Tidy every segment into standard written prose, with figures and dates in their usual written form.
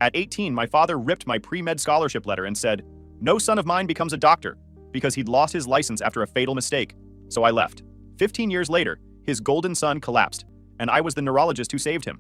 At 18, my father ripped my pre-med scholarship letter and said, "No son of mine becomes a doctor," because he'd lost his license after a fatal mistake. So I left. 15 years later, his golden son collapsed, and I was the neurologist who saved him.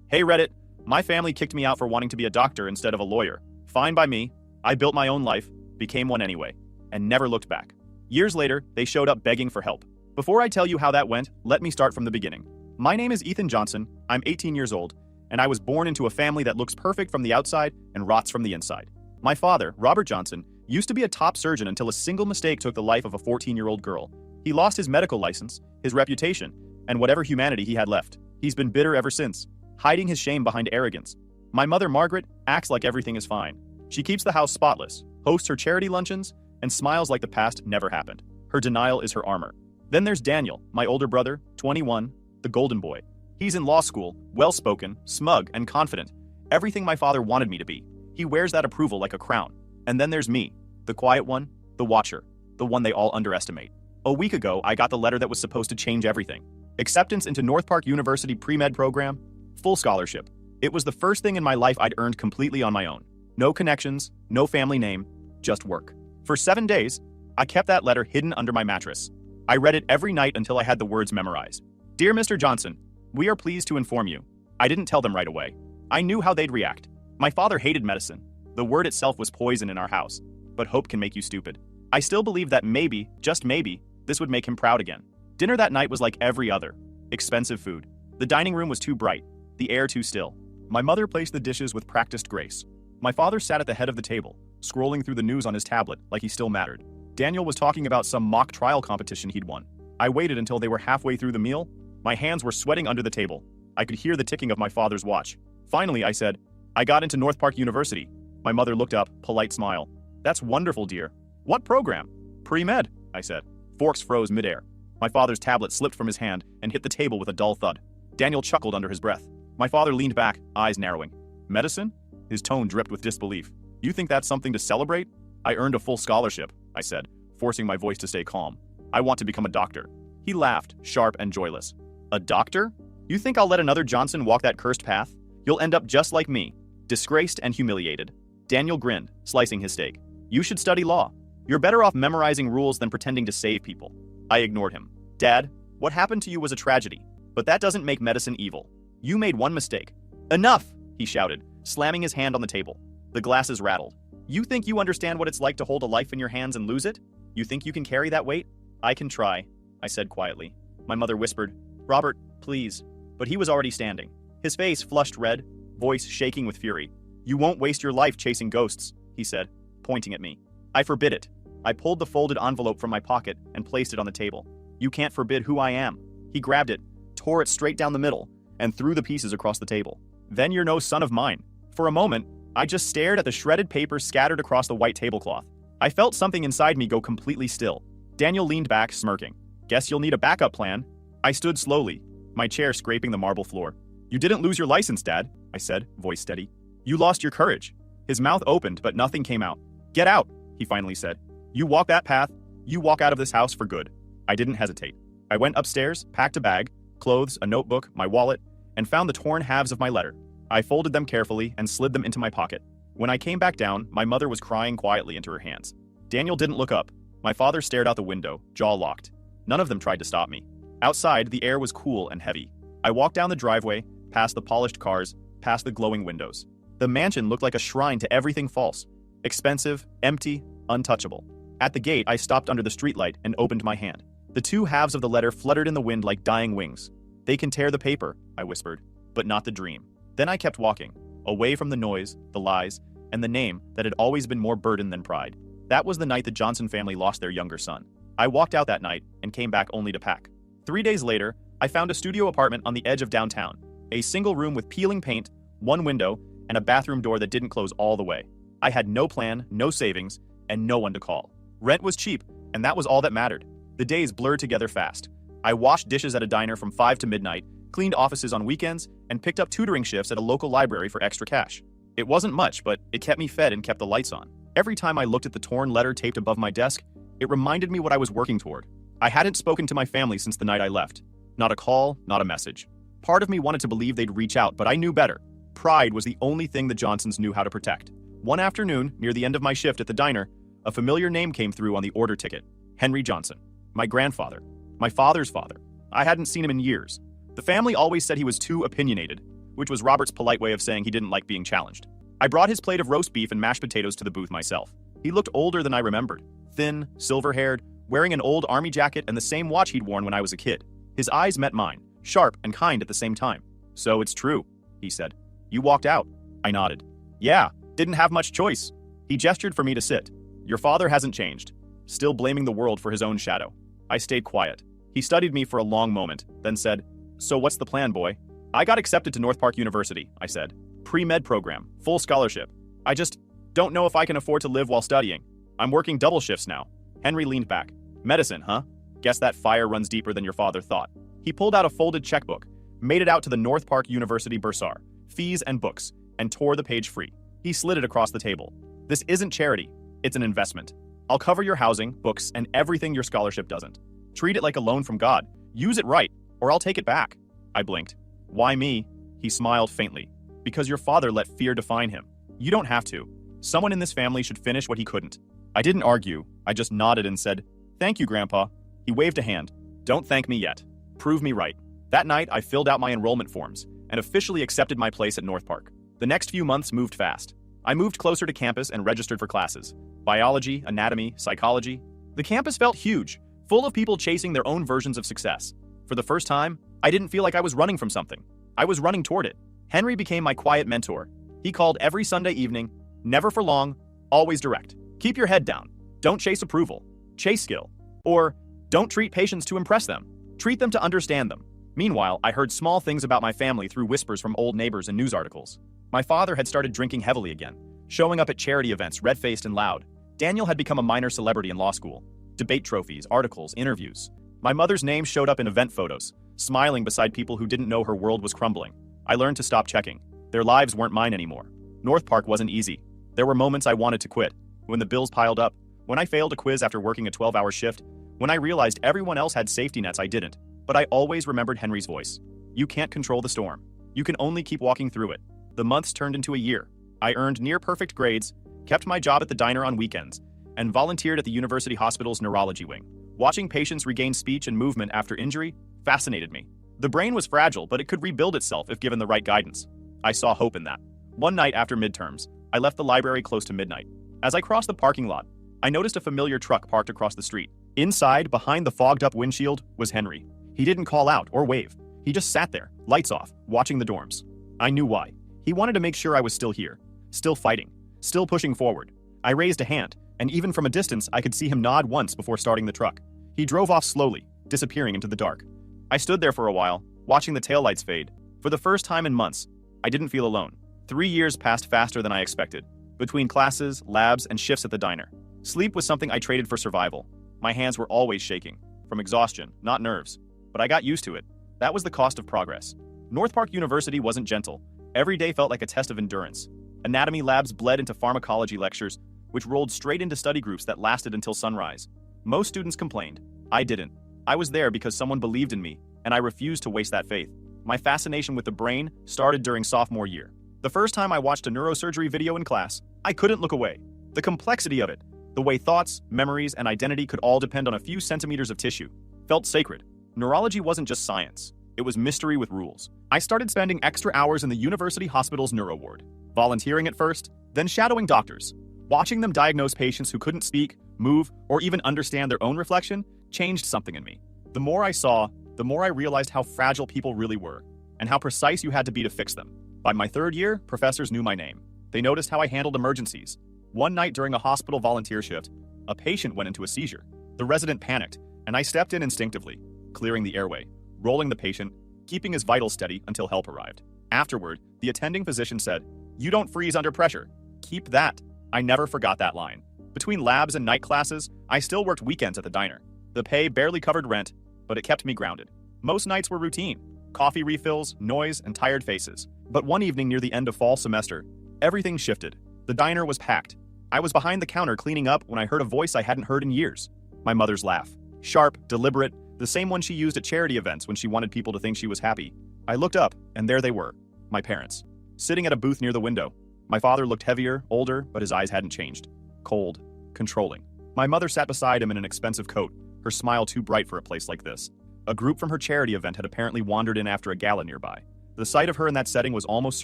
Hey Reddit, my family kicked me out for wanting to be a doctor instead of a lawyer. Fine by me. I built my own life, became one anyway, and never looked back. Years later, they showed up begging for help. Before I tell you how that went, let me start from the beginning. My name is Ethan Johnson, I'm 18 years old, and I was born into a family that looks perfect from the outside and rots from the inside. My father, Robert Johnson, used to be a top surgeon until a single mistake took the life of a 14-year-old girl. He lost his medical license, his reputation, and whatever humanity he had left. He's been bitter ever since, hiding his shame behind arrogance. My mother, Margaret, acts like everything is fine. She keeps the house spotless, hosts her charity luncheons, and smiles like the past never happened. Her denial is her armor. Then there's Daniel, my older brother, 21, the golden boy. He's in law school, well-spoken, smug, and confident. Everything my father wanted me to be. He wears that approval like a crown. And then there's me, the quiet one, the watcher, the one they all underestimate. A week ago, I got the letter that was supposed to change everything. Acceptance into North Park University pre-med program, full scholarship. It was the first thing in my life I'd earned completely on my own. No connections, no family name, just work. For 7 days, I kept that letter hidden under my mattress. I read it every night until I had the words memorized. Dear Mr. Johnson, we are pleased to inform you. I didn't tell them right away. I knew how they'd react. My father hated medicine. The word itself was poison in our house. But hope can make you stupid. I still believed that maybe, just maybe, this would make him proud again. Dinner that night was like every other. Expensive food. The dining room was too bright, the air too still. My mother placed the dishes with practiced grace. My father sat at the head of the table, scrolling through the news on his tablet like he still mattered. Daniel was talking about some mock trial competition he'd won. I waited until they were halfway through the meal. My hands were sweating under the table. I could hear the ticking of my father's watch. Finally, I said, "I got into North Park University." My mother looked up, polite smile. "That's wonderful, dear. What program?" "Pre-med," I said. Forks froze midair. My father's tablet slipped from his hand and hit the table with a dull thud. Daniel chuckled under his breath. My father leaned back, eyes narrowing. "Medicine?" His tone dripped with disbelief. "You think that's something to celebrate?" "I earned a full scholarship," I said, forcing my voice to stay calm. "I want to become a doctor." He laughed, sharp and joyless. "A doctor? You think I'll let another Johnson walk that cursed path? You'll end up just like me, disgraced and humiliated." Daniel grinned, slicing his steak. "You should study law. You're better off memorizing rules than pretending to save people." I ignored him. "Dad, what happened to you was a tragedy, but that doesn't make medicine evil. You made one mistake." "Enough!" he shouted, slamming his hand on the table. The glasses rattled. "You think you understand what it's like to hold a life in your hands and lose it? You think you can carry that weight?" "I can try," I said quietly. My mother whispered, "Robert, please." But he was already standing. His face flushed red, voice shaking with fury. "You won't waste your life chasing ghosts," he said, pointing at me. "I forbid it." I pulled the folded envelope from my pocket and placed it on the table. "You can't forbid who I am." He grabbed it, tore it straight down the middle, and threw the pieces across the table. "Then you're no son of mine." For a moment, I just stared at the shredded paper scattered across the white tablecloth. I felt something inside me go completely still. Daniel leaned back, smirking. "Guess you'll need a backup plan." I stood slowly, my chair scraping the marble floor. "You didn't lose your license, Dad," I said, voice steady. "You lost your courage." His mouth opened, but nothing came out. "Get out," he finally said. "You walk that path, you walk out of this house for good." I didn't hesitate. I went upstairs, packed a bag, clothes, a notebook, my wallet, and found the torn halves of my letter. I folded them carefully and slid them into my pocket. When I came back down, my mother was crying quietly into her hands. Daniel didn't look up. My father stared out the window, jaw locked. None of them tried to stop me. Outside, the air was cool and heavy. I walked down the driveway, past the polished cars, past the glowing windows. The mansion looked like a shrine to everything false. Expensive, empty, untouchable. At the gate, I stopped under the streetlight and opened my hand. The two halves of the letter fluttered in the wind like dying wings. "They can tear the paper," I whispered, "but not the dream." Then I kept walking, away from the noise, the lies, and the name that had always been more burden than pride. That was the night the Johnson family lost their younger son. I walked out that night and came back only to pack. 3 days later, I found a studio apartment on the edge of downtown. A single room with peeling paint, one window, and a bathroom door that didn't close all the way. I had no plan, no savings, and no one to call. Rent was cheap, and that was all that mattered. The days blurred together fast. I washed dishes at a diner from 5 to midnight, cleaned offices on weekends, and picked up tutoring shifts at a local library for extra cash. It wasn't much, but it kept me fed and kept the lights on. Every time I looked at the torn letter taped above my desk, it reminded me what I was working toward. I hadn't spoken to my family since the night I left. Not a call, not a message. Part of me wanted to believe they'd reach out, but I knew better. pride was the only thing the Johnsons knew how to protect. One afternoon, near the end of my shift at the diner, a familiar name came through on the order ticket. Henry Johnson. My grandfather. My father's father. I hadn't seen him in years. The family always said he was too opinionated, which was Robert's polite way of saying he didn't like being challenged. I brought his plate of roast beef and mashed potatoes to the booth myself. He looked older than I remembered. Thin, silver-haired, wearing an old army jacket and the same watch he'd worn when I was a kid. His eyes met mine, sharp and kind at the same time. "So it's true," he said. "You walked out." I nodded. "Yeah, didn't have much choice." He gestured for me to sit. "Your father hasn't changed. Still blaming the world for his own shadow." I stayed quiet. He studied me for a long moment, then said, "So what's the plan, boy?" "I got accepted to North Park University," I said. "Pre-med program, full scholarship. I just don't know if I can afford to live while studying. I'm working double shifts now." Henry leaned back. "Medicine, huh? Guess that fire runs deeper than your father thought." He pulled out a folded checkbook, made it out to the North Park University bursar, fees and books, and tore the page free. He slid it across the table. "This isn't charity. It's an investment. I'll cover your housing, books, and everything your scholarship doesn't. Treat it like a loan from God. Use it right, or I'll take it back." I blinked. "Why me?" He smiled faintly. "Because your father let fear define him. You don't have to. Someone in this family should finish what he couldn't." I didn't argue. I just nodded and said, "Thank you, Grandpa." He waved a hand. "Don't thank me yet. Prove me right." That night, I filled out my enrollment forms and officially accepted my place at North Park. The next few months moved fast. I moved closer to campus and registered for classes. Biology, anatomy, psychology. The campus felt huge, full of people chasing their own versions of success. For the first time, I didn't feel like I was running from something. I was running toward it. Henry became my quiet mentor. He called every Sunday evening, never for long, always direct. "Keep your head down. Don't chase approval. Chase skill." Or, "Don't treat patients to impress them. Treat them to understand them." Meanwhile, I heard small things about my family through whispers from old neighbors and news articles. My father had started drinking heavily again, showing up at charity events red-faced and loud. Daniel had become a minor celebrity in law school. Debate trophies, articles, interviews. My mother's name showed up in event photos, smiling beside people who didn't know her world was crumbling. I learned to stop checking. Their lives weren't mine anymore. North Park wasn't easy. There were moments I wanted to quit. When the bills piled up, when I failed a quiz after working a 12-hour shift, when I realized everyone else had safety nets I didn't. But I always remembered Henry's voice. "You can't control the storm. You can only keep walking through it." The months turned into a year. I earned near-perfect grades, kept my job at the diner on weekends, and volunteered at the university hospital's neurology wing. Watching patients regain speech and movement after injury fascinated me. The brain was fragile, but it could rebuild itself if given the right guidance. I saw hope in that. One night after midterms, I left the library close to midnight. As I crossed the parking lot, I noticed a familiar truck parked across the street. Inside, behind the fogged-up windshield, was Henry. He didn't call out or wave. He just sat there, lights off, watching the dorms. I knew why. He wanted to make sure I was still here, still fighting, still pushing forward. I raised a hand, and even from a distance, I could see him nod once before starting the truck. He drove off slowly, disappearing into the dark. I stood there for a while, watching the taillights fade. For the first time in months, I didn't feel alone. 3 years passed faster than I expected, between classes, labs, and shifts at the diner. Sleep was something I traded for survival. My hands were always shaking, from exhaustion, not nerves. But I got used to it. That was the cost of progress. North Park University wasn't gentle. Every day felt like a test of endurance. Anatomy labs bled into pharmacology lectures, which rolled straight into study groups that lasted until sunrise. Most students complained. I didn't. I was there because someone believed in me, and I refused to waste that faith. My fascination with the brain started during sophomore year. The first time I watched a neurosurgery video in class, I couldn't look away. The complexity of it, the way thoughts, memories, and identity could all depend on a few centimeters of tissue, felt sacred. Neurology wasn't just science. It was mystery with rules. I started spending extra hours in the university hospital's neuro ward, volunteering at first, then shadowing doctors. Watching them diagnose patients who couldn't speak, move, or even understand their own reflection changed something in me. The more I saw, the more I realized how fragile people really were, and how precise you had to be to fix them. By my third year, professors knew my name. They noticed how I handled emergencies. One night during a hospital volunteer shift, a patient went into a seizure. The resident panicked, and I stepped in instinctively, clearing the airway, rolling the patient, keeping his vitals steady until help arrived. Afterward, the attending physician said, "You don't freeze under pressure. Keep that." I never forgot that line. Between labs and night classes, I still worked weekends at the diner. The pay barely covered rent, but it kept me grounded. Most nights were routine. Coffee refills, noise, and tired faces. But one evening near the end of fall semester, everything shifted. The diner was packed. I was behind the counter cleaning up when I heard a voice I hadn't heard in years. My mother's laugh. Sharp, deliberate, the same one she used at charity events when she wanted people to think she was happy. I looked up, and there they were, my parents. sitting at a booth near the window. My father looked heavier, older, but his eyes hadn't changed. Cold, controlling. My mother sat beside him in an expensive coat, her smile too bright for a place like this. A group from her charity event had apparently wandered in after a gala nearby. The sight of her in that setting was almost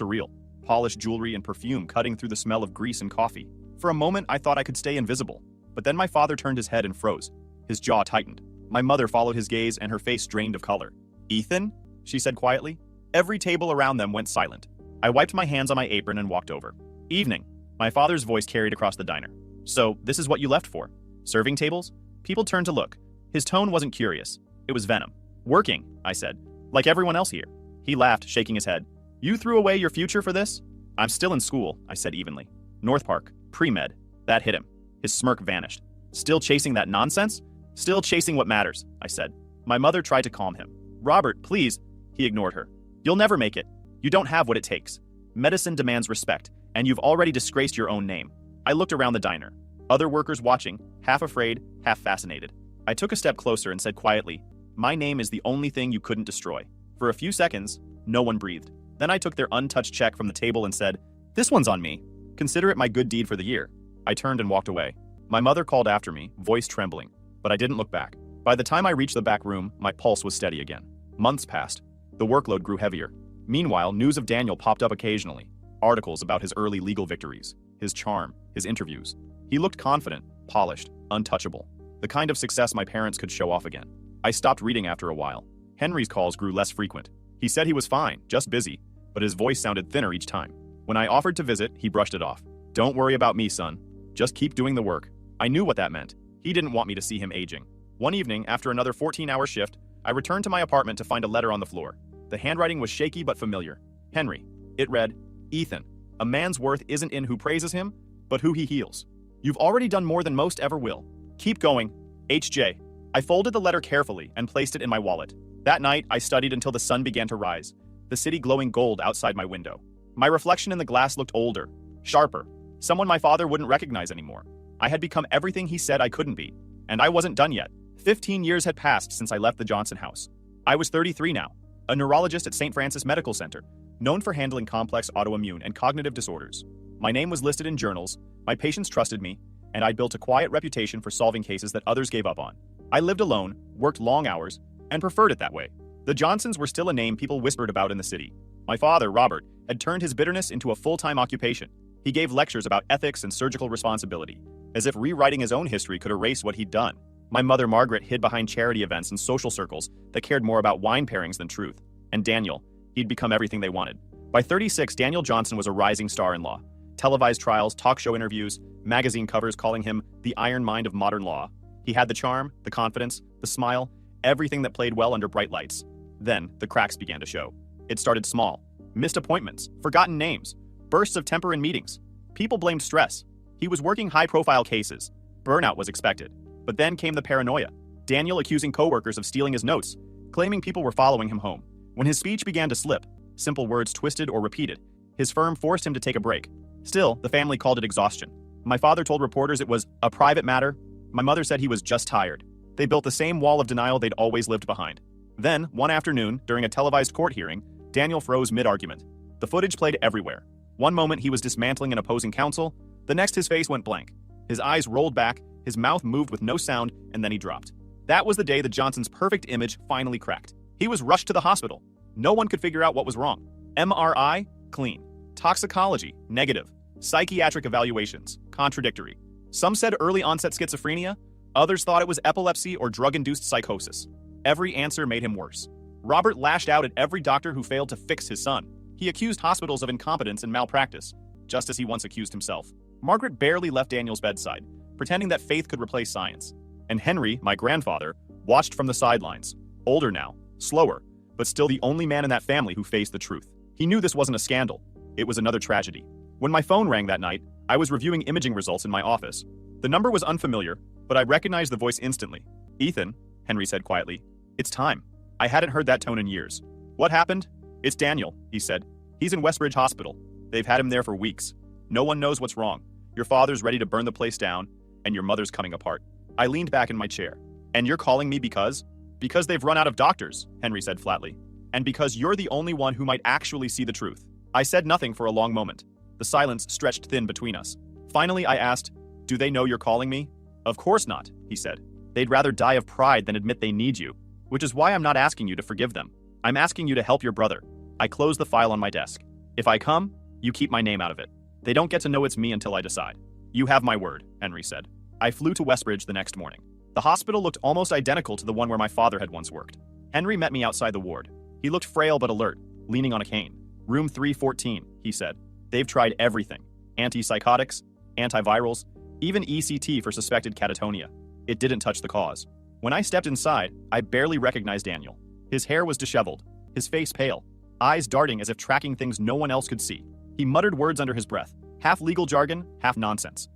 surreal. Polished jewelry and perfume cutting through the smell of grease and coffee. For a moment, I thought I could stay invisible. But then my father turned his head and froze. His jaw tightened. My mother followed his gaze and her face drained of color. "Ethan?" she said quietly. Every table around them went silent. I wiped my hands on my apron and walked over. "Evening." My father's voice carried across the diner. "So, this is what you left for? Serving tables?" People turned to look. His tone wasn't curious. It was venom. "Working," I said. "Like everyone else here." He laughed, shaking his head. "You threw away your future for this?" "I'm still in school," I said evenly. "North Park, pre-med." That hit him. His smirk vanished. "Still chasing that nonsense?" "Still chasing what matters," I said. My mother tried to calm him. "Robert, please." He ignored her. "You'll never make it. You don't have what it takes. Medicine demands respect, and you've already disgraced your own name." I looked around the diner. Other workers watching, half afraid, half fascinated. I took a step closer and said quietly, "My name is the only thing you couldn't destroy." For a few seconds, no one breathed. Then I took their untouched check from the table and said, "This one's on me. Consider it my good deed for the year." I turned and walked away. My mother called after me, voice trembling, but I didn't look back. By the time I reached the back room, my pulse was steady again. Months passed. The workload grew heavier. Meanwhile, news of Daniel popped up occasionally. Articles about his early legal victories, his charm, his interviews. He looked confident, polished, untouchable. The kind of success my parents could show off again. I stopped reading after a while. Henry's calls grew less frequent. He said he was fine, just busy, but his voice sounded thinner each time. When I offered to visit, he brushed it off. "Don't worry about me, son. Just keep doing the work." I knew what that meant. He didn't want me to see him aging. One evening, after another 14-hour shift, I returned to my apartment to find a letter on the floor. The handwriting was shaky but familiar. Henry. It read, "Ethan, a man's worth isn't in who praises him, but who he heals. You've already done more than most ever will. Keep going. HJ." I folded the letter carefully and placed it in my wallet. That night, I studied until the sun began to rise, the city glowing gold outside my window. My reflection in the glass looked older, sharper, someone my father wouldn't recognize anymore. I had become everything he said I couldn't be, and I wasn't done yet. 15 years had passed since I left the Johnson house. I was 33 now, a neurologist at St. Francis Medical Center, known for handling complex autoimmune and cognitive disorders. My name was listed in journals, my patients trusted me, and I'd built a quiet reputation for solving cases that others gave up on. I lived alone, worked long hours, and preferred it that way. The Johnsons were still a name people whispered about in the city. My father, Robert, had turned his bitterness into a full-time occupation. He gave lectures about ethics and surgical responsibility, as if rewriting his own history could erase what he'd done. My mother, Margaret, hid behind charity events and social circles that cared more about wine pairings than truth. And Daniel, he'd become everything they wanted. By 36, Daniel Johnson was a rising star-in-law. Televised trials, talk show interviews, magazine covers calling him the iron mind of modern law. He had the charm, the confidence, the smile, everything that played well under bright lights. Then, the cracks began to show. It started small. Missed appointments, forgotten names, bursts of temper in meetings. People blamed stress. He was working high-profile cases. Burnout was expected. But then came the paranoia. Daniel accusing coworkers of stealing his notes, claiming people were following him home. When his speech began to slip, simple words twisted or repeated, his firm forced him to take a break. Still, the family called it exhaustion. My father told reporters it was a private matter. My mother said he was just tired. They built the same wall of denial they'd always lived behind. Then, one afternoon, during a televised court hearing, Daniel froze mid-argument. The footage played everywhere. One moment he was dismantling an opposing counsel, the next his face went blank. His eyes rolled back, his mouth moved with no sound, and then he dropped. That was the day the Johnsons' perfect image finally cracked. He was rushed to the hospital. No one could figure out what was wrong. MRI? Clean. Toxicology? Negative. Psychiatric evaluations? Contradictory. Some said early onset schizophrenia, others thought it was epilepsy or drug-induced psychosis. Every answer made him worse. Robert lashed out at every doctor who failed to fix his son. He accused hospitals of incompetence and malpractice, just as he once accused himself. Margaret barely left Daniel's bedside, pretending that faith could replace science. And Henry, my grandfather, watched from the sidelines. Older now, slower, but still the only man in that family who faced the truth. He knew this wasn't a scandal. It was another tragedy. When my phone rang that night, I was reviewing imaging results in my office. The number was unfamiliar, but I recognized the voice instantly. "Ethan," Henry said quietly. "It's time." I hadn't heard that tone in years. "What happened?" "It's Daniel," he said. "He's in Westbridge Hospital. They've had him there for weeks. No one knows what's wrong. Your father's ready to burn the place down, and your mother's coming apart." I leaned back in my chair. "And you're calling me because?" "Because they've run out of doctors," Henry said flatly. "And because you're the only one who might actually see the truth." I said nothing for a long moment. The silence stretched thin between us. Finally, I asked, "Do they know you're calling me?" "Of course not," he said. "They'd rather die of pride than admit they need you, which is why I'm not asking you to forgive them. I'm asking you to help your brother." I closed the file on my desk. "If I come, you keep my name out of it. They don't get to know it's me until I decide." "You have my word," Henry said. I flew to Westbridge the next morning. The hospital looked almost identical to the one where my father had once worked. Henry met me outside the ward. He looked frail but alert, leaning on a cane. "Room 314, he said. "They've tried everything. Antipsychotics, antivirals, even ECT for suspected catatonia. It didn't touch the cause." When I stepped inside, I barely recognized Daniel. His hair was disheveled, his face pale, eyes darting as if tracking things no one else could see. He muttered words under his breath, half legal jargon, half nonsense.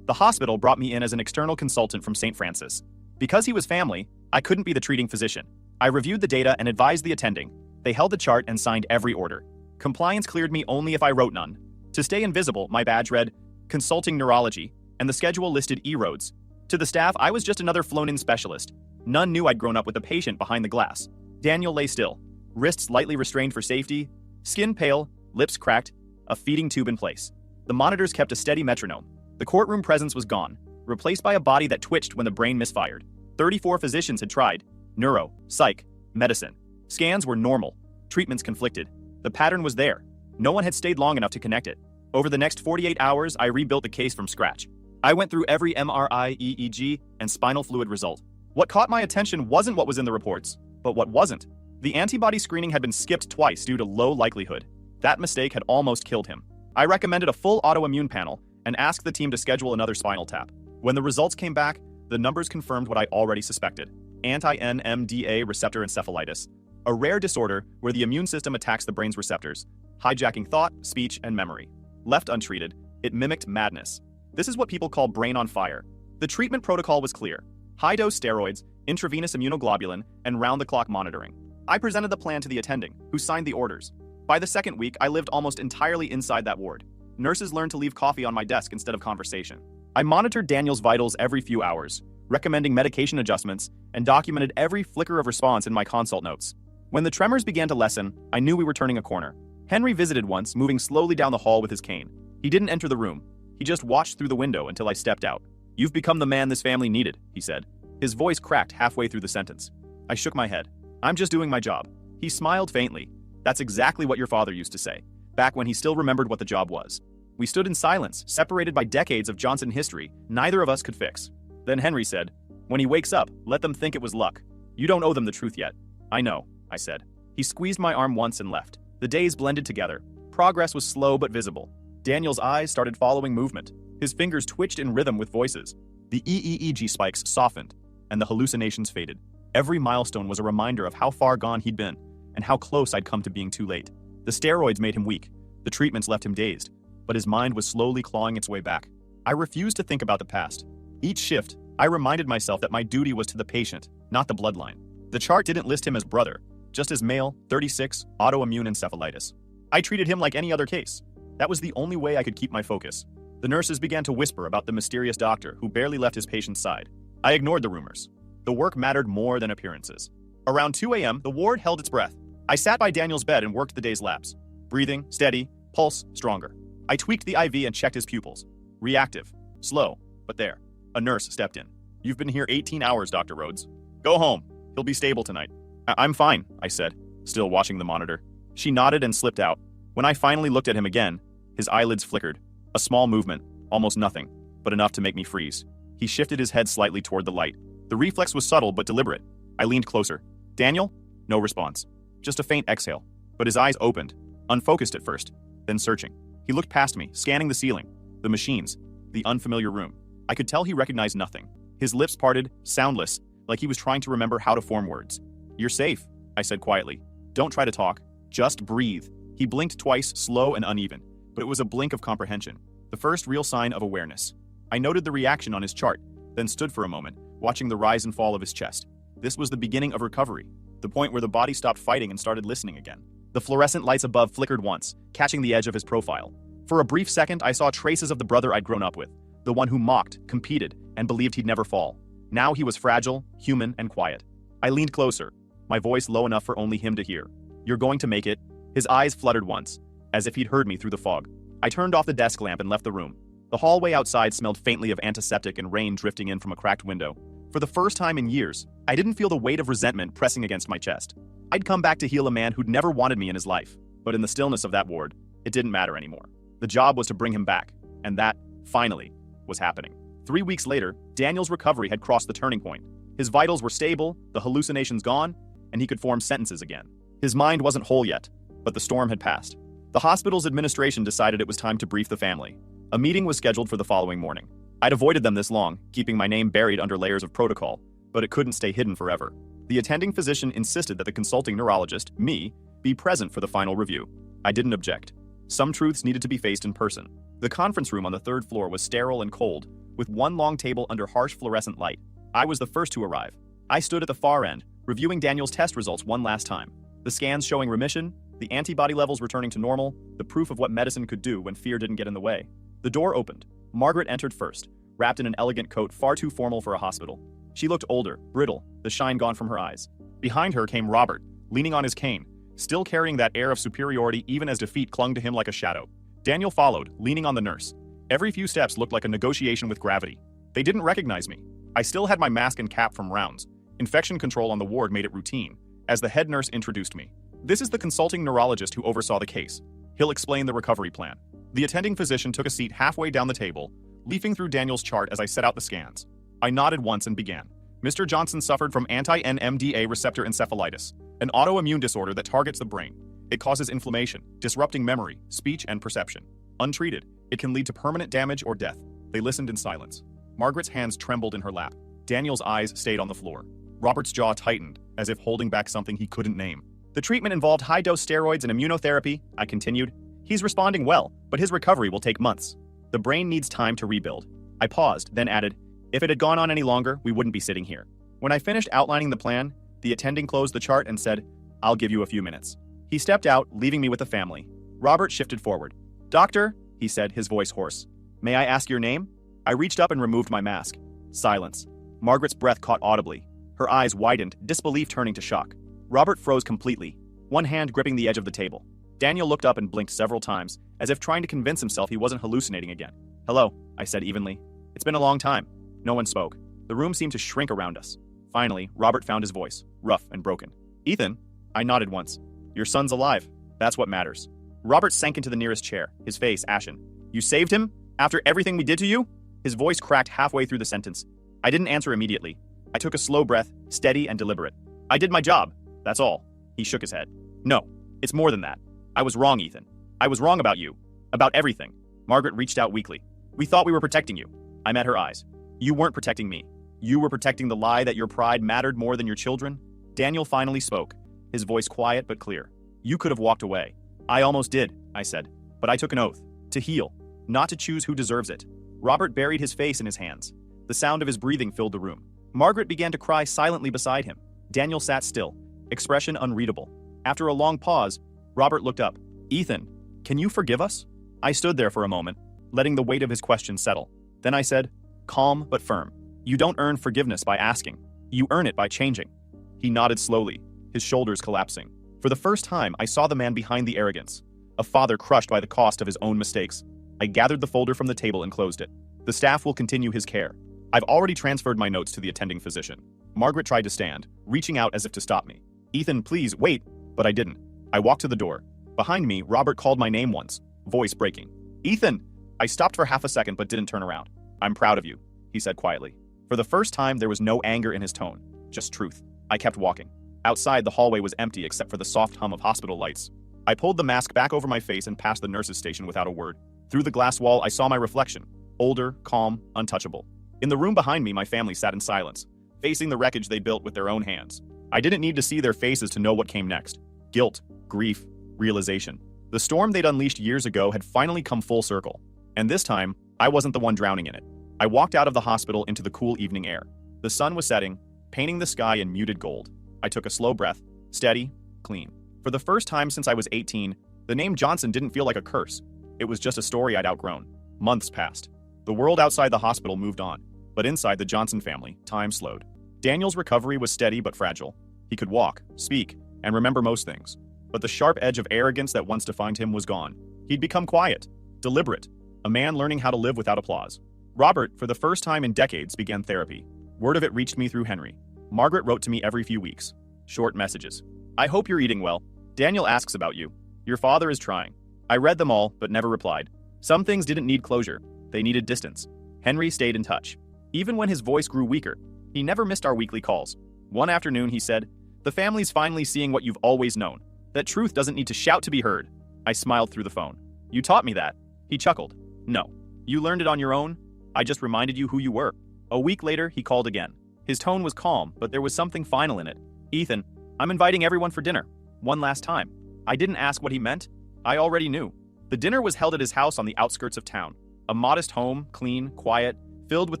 The hospital brought me in as an external consultant from St. Francis. Because he was family, I couldn't be the treating physician. I reviewed the data and advised the attending. They held the chart and signed every order. Compliance cleared me only if I wrote none. To stay invisible, my badge read, "Consulting Neurology," and the schedule listed E-roads. To the staff, I was just another flown-in specialist. None knew I'd grown up with a patient behind the glass. Daniel lay still, wrists lightly restrained for safety, skin pale, lips cracked, a feeding tube in place. The monitors kept a steady metronome. The courtroom presence was gone, replaced by a body that twitched when the brain misfired. 34 physicians had tried. Neuro, psych, medicine. Scans were normal. Treatments conflicted. The pattern was there. No one had stayed long enough to connect it. Over the next 48 hours, I rebuilt the case from scratch. I went through every MRI, EEG, and spinal fluid result. What caught my attention wasn't what was in the reports, but what wasn't. The antibody screening had been skipped twice due to low likelihood. That mistake had almost killed him. I recommended a full autoimmune panel and asked the team to schedule another spinal tap. When the results came back, the numbers confirmed what I already suspected: anti-NMDA receptor encephalitis, a rare disorder where the immune system attacks the brain's receptors, hijacking thought, speech, and memory. Left untreated, it mimicked madness. This is what people call brain on fire. The treatment protocol was clear: high-dose steroids, intravenous immunoglobulin, and round-the-clock monitoring. I presented the plan to the attending, who signed the orders. By the second week, I lived almost entirely inside that ward. Nurses learned to leave coffee on my desk instead of conversation. I monitored Daniel's vitals every few hours, recommending medication adjustments, and documented every flicker of response in my consult notes. When the tremors began to lessen, I knew we were turning a corner. Henry visited once, moving slowly down the hall with his cane. He didn't enter the room. He just watched through the window until I stepped out. "You've become the man this family needed," he said. His voice cracked halfway through the sentence. I shook my head. "I'm just doing my job." He smiled faintly. "That's exactly what your father used to say, back when he still remembered what the job was." We stood in silence, separated by decades of Johnson history neither of us could fix. Then Henry said, "When he wakes up, let them think it was luck. You don't owe them the truth yet." "I know," I said. He squeezed my arm once and left. The days blended together. Progress was slow but visible. Daniel's eyes started following movement. His fingers twitched in rhythm with voices. The EEG spikes softened, and the hallucinations faded. Every milestone was a reminder of how far gone he'd been, and how close I'd come to being too late. The steroids made him weak. The treatments left him dazed, but his mind was slowly clawing its way back. I refused to think about the past. Each shift, I reminded myself that my duty was to the patient, not the bloodline. The chart didn't list him as brother, just as male, 36, autoimmune encephalitis. I treated him like any other case. That was the only way I could keep my focus. The nurses began to whisper about the mysterious doctor who barely left his patient's side. I ignored the rumors. The work mattered more than appearances. Around 2 a.m., the ward held its breath. I sat by Daniel's bed and worked the day's labs. Breathing, steady, pulse, stronger. I tweaked the IV and checked his pupils. Reactive, slow, but there. A nurse stepped in. "You've been here 18 hours, Dr. Rhodes. Go home. He'll be stable tonight." I'm fine," I said, still watching the monitor. She nodded and slipped out. When I finally looked at him again, his eyelids flickered. A small movement, almost nothing, but enough to make me freeze. He shifted his head slightly toward the light. The reflex was subtle but deliberate. I leaned closer. "Daniel?" No response. Just a faint exhale. But his eyes opened, unfocused at first, then searching. He looked past me, scanning the ceiling, the machines, the unfamiliar room. I could tell he recognized nothing. His lips parted, soundless, like he was trying to remember how to form words. "You're safe," I said quietly. "Don't try to talk. Just breathe." He blinked twice, slow and uneven, but it was a blink of comprehension, the first real sign of awareness. I noted the reaction on his chart, then stood for a moment, watching the rise and fall of his chest. This was the beginning of recovery, the point where the body stopped fighting and started listening again. The fluorescent lights above flickered once, catching the edge of his profile. For a brief second, I saw traces of the brother I'd grown up with, the one who mocked, competed, and believed he'd never fall. Now he was fragile, human, and quiet. I leaned closer, my voice low enough for only him to hear. "You're going to make it." His eyes fluttered once, as if he'd heard me through the fog. I turned off the desk lamp and left the room. The hallway outside smelled faintly of antiseptic and rain drifting in from a cracked window. For the first time in years, I didn't feel the weight of resentment pressing against my chest. I'd come back to heal a man who'd never wanted me in his life, but in the stillness of that ward, it didn't matter anymore. The job was to bring him back, and that, finally, was happening. 3 weeks later, Daniel's recovery had crossed the turning point. His vitals were stable, the hallucinations gone, and he could form sentences again. His mind wasn't whole yet, but the storm had passed. The hospital's administration decided it was time to brief the family. A meeting was scheduled for the following morning. I'd avoided them this long, keeping my name buried under layers of protocol, but it couldn't stay hidden forever. The attending physician insisted that the consulting neurologist, me, be present for the final review. I didn't object. Some truths needed to be faced in person. The conference room on the 3rd floor was sterile and cold, with one long table under harsh fluorescent light. I was the first to arrive. I stood at the far end, reviewing Daniel's test results one last time. The scans showing remission, the antibody levels returning to normal, the proof of what medicine could do when fear didn't get in the way. The door opened. Margaret entered first, wrapped in an elegant coat far too formal for a hospital. She looked older, brittle, the shine gone from her eyes. Behind her came Robert, leaning on his cane, still carrying that air of superiority even as defeat clung to him like a shadow. Daniel followed, leaning on the nurse. Every few steps looked like a negotiation with gravity. They didn't recognize me. I still had my mask and cap from rounds. Infection control on the ward made it routine, as the head nurse introduced me. This is the consulting neurologist who oversaw the case. He'll explain the recovery plan. The attending physician took a seat halfway down the table, leafing through Daniel's chart as I set out the scans. I nodded once and began. Mr. Johnson suffered from anti-NMDA receptor encephalitis, an autoimmune disorder that targets the brain. It causes inflammation, disrupting memory, speech, and perception. Untreated, it can lead to permanent damage or death. They listened in silence. Margaret's hands trembled in her lap. Daniel's eyes stayed on the floor. Robert's jaw tightened, as if holding back something he couldn't name. The treatment involved high-dose steroids and immunotherapy, I continued. He's responding well, but his recovery will take months. The brain needs time to rebuild. I paused, then added, if it had gone on any longer, we wouldn't be sitting here. When I finished outlining the plan, the attending closed the chart and said, I'll give you a few minutes. He stepped out, leaving me with the family. Robert shifted forward. Doctor, he said, his voice hoarse. May I ask your name? I reached up and removed my mask. Silence. Margaret's breath caught audibly. Her eyes widened, disbelief turning to shock. Robert froze completely, one hand gripping the edge of the table. Daniel looked up and blinked several times, as if trying to convince himself he wasn't hallucinating again. Hello, I said evenly. It's been a long time. No one spoke. The room seemed to shrink around us. Finally, Robert found his voice, rough and broken. Ethan? I nodded once. Your son's alive. That's what matters. Robert sank into the nearest chair, his face ashen. You saved him? After everything we did to you? His voice cracked halfway through the sentence. I didn't answer immediately. I took a slow breath, steady and deliberate. I did my job. That's all. He shook his head. No, it's more than that. I was wrong, Ethan. I was wrong about you. About everything. Margaret reached out weakly. We thought we were protecting you. I met her eyes. You weren't protecting me. You were protecting the lie that your pride mattered more than your children. Daniel finally spoke, his voice quiet but clear. You could have walked away. I almost did, I said. But I took an oath. To heal. Not to choose who deserves it. Robert buried his face in his hands. The sound of his breathing filled the room. Margaret began to cry silently beside him. Daniel sat still, expression unreadable. After a long pause, Robert looked up. Ethan, can you forgive us? I stood there for a moment, letting the weight of his question settle. Then I said, calm but firm. You don't earn forgiveness by asking. You earn it by changing. He nodded slowly, his shoulders collapsing. For the first time, I saw the man behind the arrogance. A father crushed by the cost of his own mistakes. I gathered the folder from the table and closed it. The staff will continue his care. I've already transferred my notes to the attending physician. Margaret tried to stand, reaching out as if to stop me. Ethan, please, wait. But I didn't. I walked to the door. Behind me, Robert called my name once, voice breaking. Ethan! I stopped for half a second but didn't turn around. I'm proud of you, he said quietly. For the first time, there was no anger in his tone, just truth. I kept walking. Outside, the hallway was empty except for the soft hum of hospital lights. I pulled the mask back over my face and passed the nurse's station without a word. Through the glass wall, I saw my reflection, older, calm, untouchable. In the room behind me, my family sat in silence, facing the wreckage they built with their own hands. I didn't need to see their faces to know what came next. Guilt, grief, realization. The storm they'd unleashed years ago had finally come full circle. And this time, I wasn't the one drowning in it. I walked out of the hospital into the cool evening air. The sun was setting, painting the sky in muted gold. I took a slow breath, steady, clean. For the first time since I was 18, the name Johnson didn't feel like a curse. It was just a story I'd outgrown. Months passed. The world outside the hospital moved on, but inside the Johnson family, time slowed. Daniel's recovery was steady but fragile. He could walk, speak, and remember most things. but the sharp edge of arrogance that once defined him was gone. He'd become quiet, deliberate, a man learning how to live without applause. Robert, for the first time in decades, began therapy. Word of it reached me through Henry. Margaret wrote to me every few weeks. Short messages. I hope you're eating well. Daniel asks about you. Your father is trying. I read them all, but never replied. Some things didn't need closure. They needed distance. Henry stayed in touch. Even when his voice grew weaker, he never missed our weekly calls. One afternoon, he said, "The family's finally seeing what you've always known. That truth doesn't need to shout to be heard." I smiled through the phone. "You taught me that." He chuckled. "No. You learned it on your own. I just reminded you who you were." A week later, he called again. His tone was calm, but there was something final in it. "Ethan, I'm inviting everyone for dinner. One last time." I didn't ask what he meant. I already knew. The dinner was held at his house on the outskirts of town. A modest home, clean, quiet, filled with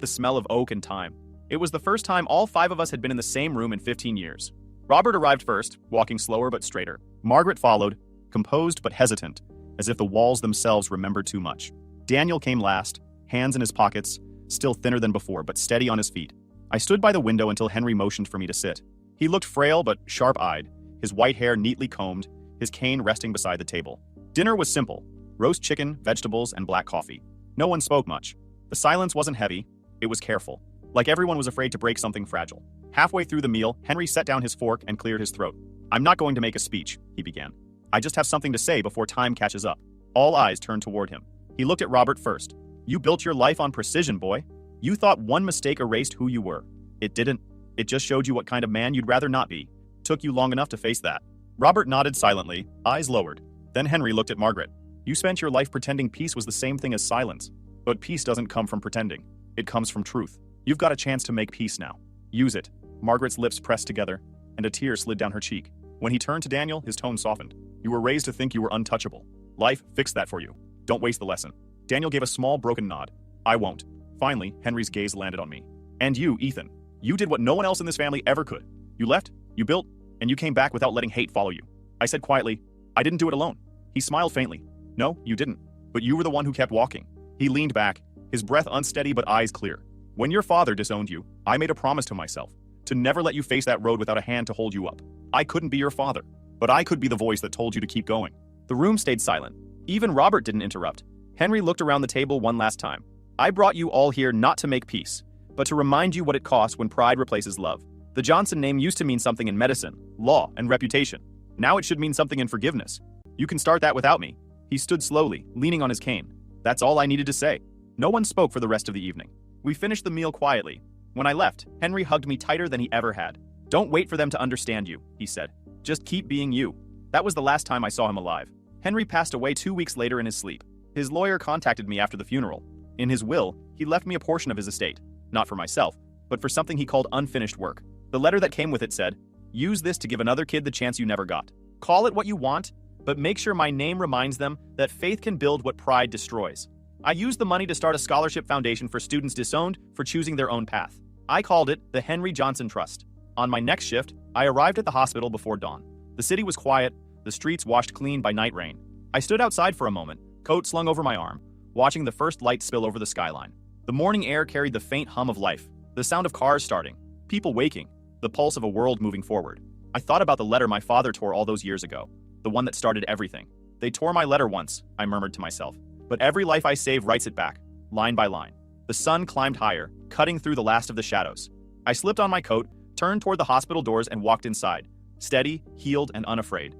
the smell of oak and thyme. It was the first time all 5 of us had been in the same room in 15 years. Robert arrived first, walking slower but straighter. Margaret followed, composed but hesitant, as if the walls themselves remembered too much. Daniel came last, hands in his pockets, still thinner than before, but steady on his feet. I stood by the window until Henry motioned for me to sit. He looked frail but sharp-eyed, his white hair neatly combed, his cane resting beside the table. Dinner was simple: roast chicken, vegetables, and black coffee. No one spoke much. The silence wasn't heavy, it was careful, like everyone was afraid to break something fragile. Halfway through the meal, Henry set down his fork and cleared his throat. "I'm not going to make a speech," he began. "I just have something to say before time catches up." All eyes turned toward him. He looked at Robert first. "You built your life on precision, boy. You thought one mistake erased who you were. It didn't. It just showed you what kind of man you'd rather not be. Took you long enough to face that." Robert nodded silently, eyes lowered. Then Henry looked at Margaret. "You spent your life pretending peace was the same thing as silence. But peace doesn't come from pretending. It comes from truth. You've got a chance to make peace now. Use it." Margaret's lips pressed together, and a tear slid down her cheek. When he turned to Daniel, his tone softened. "You were raised to think you were untouchable. Life fixed that for you. Don't waste the lesson." Daniel gave a small, broken nod. "I won't." Finally, Henry's gaze landed on me. "And you, Ethan. You did what no one else in this family ever could. You left, you built, and you came back without letting hate follow you." I said quietly, "I didn't do it alone." He smiled faintly. "No, you didn't. But you were the one who kept walking." He leaned back, his breath unsteady but eyes clear. "When your father disowned you, I made a promise to myself to never let you face that road without a hand to hold you up. I couldn't be your father, but I could be the voice that told you to keep going." The room stayed silent. Even Robert didn't interrupt. Henry looked around the table one last time. "I brought you all here not to make peace, but to remind you what it costs when pride replaces love. The Johnson name used to mean something in medicine, law, and reputation. Now it should mean something in forgiveness. You can start that without me." He stood slowly, leaning on his cane. That's all I needed to say. No one spoke for the rest of the evening. We finished the meal quietly. When I left, Henry hugged me tighter than he ever had. "Don't wait for them to understand you," he said. "Just keep being you." That was the last time I saw him alive. Henry passed away 2 weeks later in his sleep. His lawyer contacted me after the funeral. In his will, he left me a portion of his estate. Not for myself, but for something he called unfinished work. The letter that came with it said, "Use this to give another kid the chance you never got. Call it what you want, but make sure my name reminds them that faith can build what pride destroys." I used the money to start a scholarship foundation for students disowned for choosing their own path. I called it the Henry Johnson Trust. On my next shift, I arrived at the hospital before dawn. The city was quiet, the streets washed clean by night rain. I stood outside for a moment, coat slung over my arm, watching the first light spill over the skyline. The morning air carried the faint hum of life, the sound of cars starting, people waking, the pulse of a world moving forward. I thought about the letter my father tore all those years ago, the one that started everything. "They tore my letter once," I murmured to myself. "But every life I save writes it back, line by line." The sun climbed higher, cutting through the last of the shadows. I slipped on my coat, turned toward the hospital doors and walked inside, steady, healed, and unafraid.